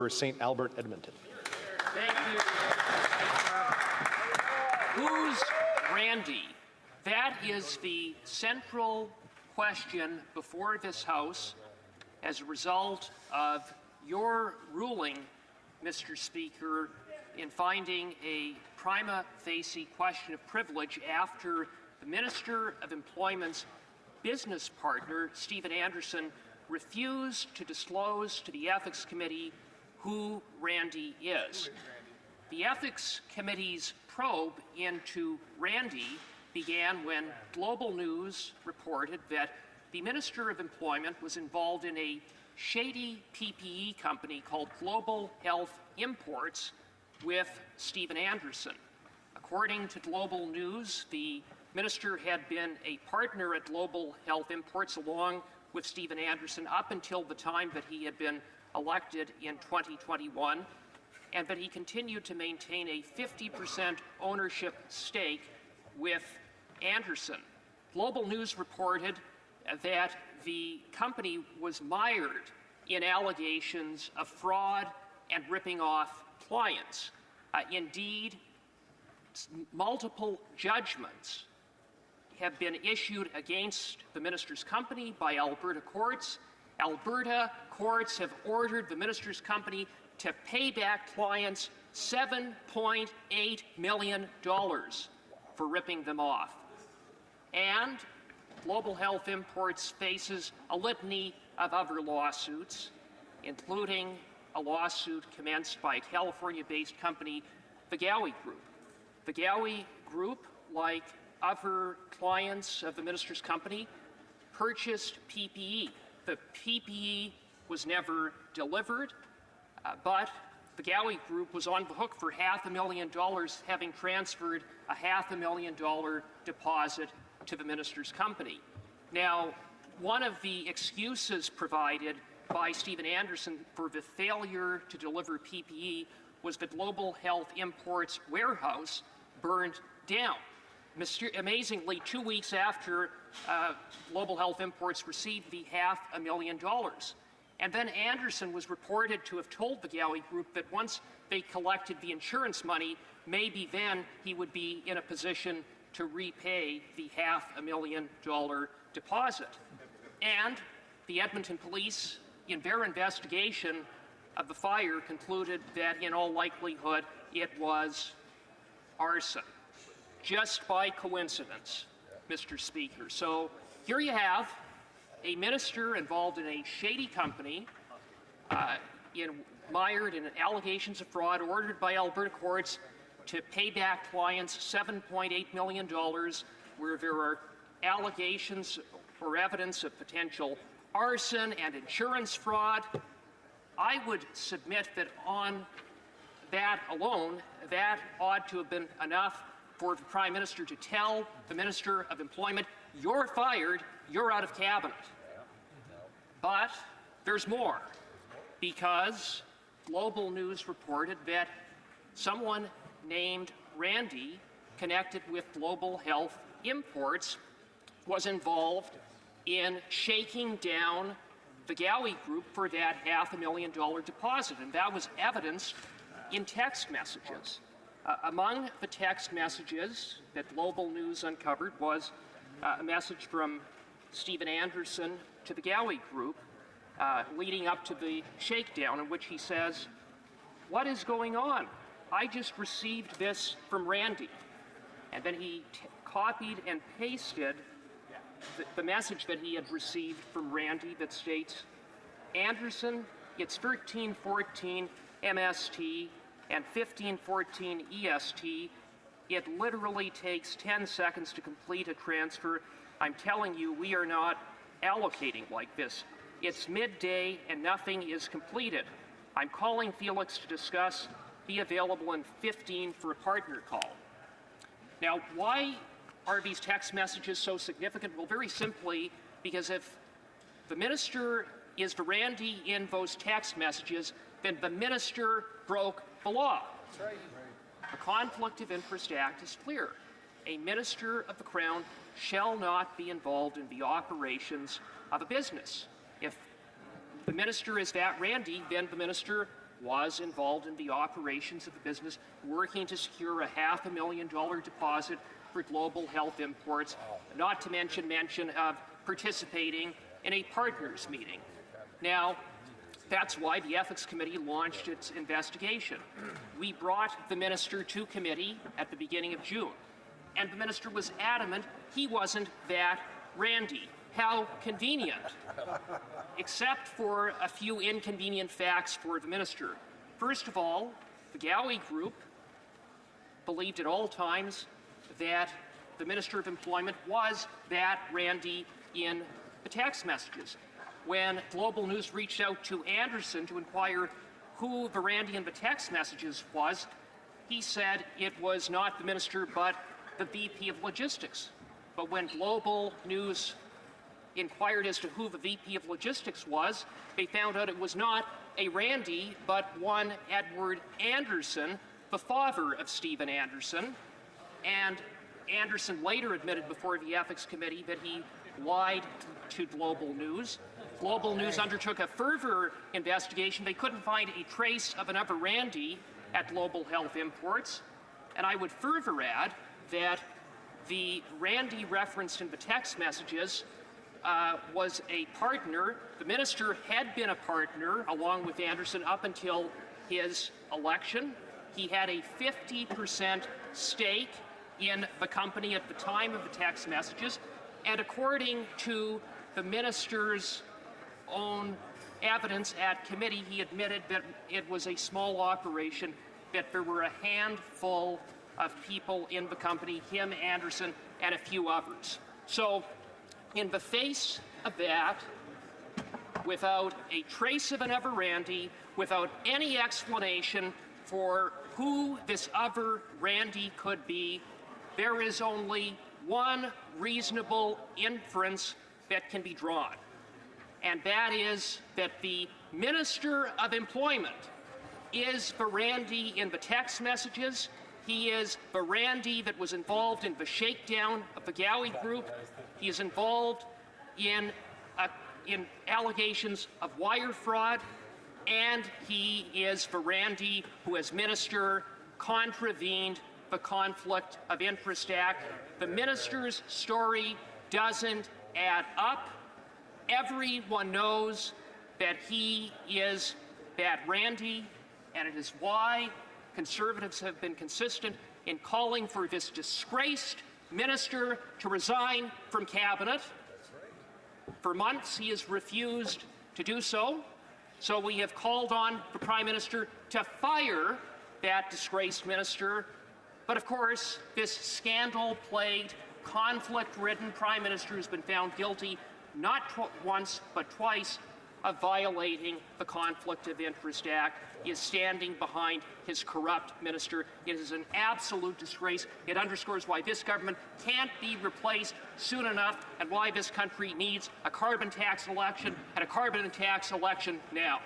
for St. Albert, Edmonton. Thank you. Who's Randy? That is the central question before this House as a result of your ruling, Mr. Speaker, in finding a prima facie question of privilege after the Minister of Employment's business partner, Stephen Anderson, refused to disclose to the Ethics Committee who Randy is. The Ethics Committee's probe into Randy began when Global News reported that the Minister of Employment was involved in a shady PPE company called Global Health Imports with Stephen Anderson. According to Global News, the minister had been a partner at Global Health Imports along with Stephen Anderson up until the time that he had been elected in 2021, and that he continued to maintain a 50% ownership stake with Anderson. Global News reported that the company was mired in allegations of fraud and ripping off clients. Indeed, multiple judgments have been issued against the minister's company by Alberta courts. Alberta courts have ordered the minister's company to pay back clients $7.8 million for ripping them off. And Global Health Imports faces a litany of other lawsuits, including a lawsuit commenced by a California-based company, the Ghaoui Group. The Ghaoui Group, like other clients of the minister's company, purchased PPE. The PPE was never delivered, but the Ghaoui Group was on the hook for $500,000, having transferred a $500,000 deposit to the minister's company. Now, one of the excuses provided by Stephen Anderson for the failure to deliver PPE was the Global Health Imports warehouse burned down. Amazingly, 2 weeks after Global Health Imports received the $500,000. And then Anderson was reported to have told the Ghaoui Group that once they collected the insurance money, maybe then he would be in a position to repay the $500,000 deposit. And the Edmonton police, in their investigation of the fire, concluded that in all likelihood it was arson. Just by coincidence, Mr. Speaker. So here you have a minister involved in a shady company, mired in allegations of fraud, ordered by Alberta courts to pay back clients $7.8 million, where there are allegations or evidence of potential arson and insurance fraud. I would submit that on that alone, that ought to have been enough for the Prime Minister to tell the Minister of Employment, you're fired, you're out of cabinet. But there's more, because Global News reported that someone named Randy, connected with Global Health Imports, was involved in shaking down the Ghaoui Group for that $500,000 deposit, and that was evidenced in text messages. Among the text messages that Global News uncovered was a message from Stephen Anderson to the Ghaoui Group leading up to the shakedown, in which he says, "What is going on? I just received this from Randy." And then he copied and pasted the message that he had received from Randy that states, "Anderson, it's 1314 MST and 1514 EST. It literally takes 10 seconds to complete a transfer. I'm telling you, we are not allocating like this. It's midday and nothing is completed. I'm calling Felix to discuss. Be available in 15 for a partner call." Now, why are these text messages so significant? Well, very simply, because if the minister is the Randy in those text messages, then the minister broke the law. That's right. The Conflict of Interest Act is clear. A minister of the Crown shall not be involved in the operations of a business. If the minister is that Randy, then the minister was involved in the operations of the business, working to secure a $500,000 deposit for Global Health Imports, not to mention of participating in a partners meeting. Now, that's why the Ethics Committee launched its investigation. We brought the minister to committee at the beginning of June, and the minister was adamant he wasn't that randy. How convenient, except for a few inconvenient facts for the minister. First of all, the Ghaoui Group believed at all times that the Minister of Employment was that randy in the text messages. When Global News reached out to Anderson to inquire who the randy in the text messages was, he said it was not the minister but the VP of Logistics. But when Global News inquired as to who the VP of Logistics was, they found out it was not a randy but one Edward Anderson, the father of Stephen Anderson. And Anderson later admitted before the Ethics Committee that he lied to Global News. Global News undertook a further investigation. They couldn't find a trace of another randy at Global Health Imports. And I would further add that the randy referenced in the text messages was a partner. The minister had been a partner along with Anderson up until his election. He had a 50% stake in the company at the time of the text messages, and according to the minister's own evidence at committee, he admitted that it was a small operation, that there were a handful of people in the company, him, Anderson, and a few others. So, in the face of that, without a trace of another randy, without any explanation for who this other randy could be, there is only one reasonable inference that can be drawn, and that is that the Minister of Employment is the randy in the text messages. He is the randy that was involved in the shakedown of the Ghaoui Group. He is involved in allegations of wire fraud, and he is the randy who, as minister, contravened the Conflict of Interest Act. The minister's story doesn't add up. Everyone knows that he is that randy, and it is why Conservatives have been consistent in calling for this disgraced minister to resign from cabinet. For months, he has refused to do so. So we have called on the Prime Minister to fire that disgraced minister. But of course, this scandal-plagued, conflict-ridden Prime Minister has been found guilty not once but twice of violating the Conflict of Interest Act. He is standing behind his corrupt minister. It is an absolute disgrace. It underscores why this government can't be replaced soon enough and why this country needs a carbon tax election and a carbon tax election now.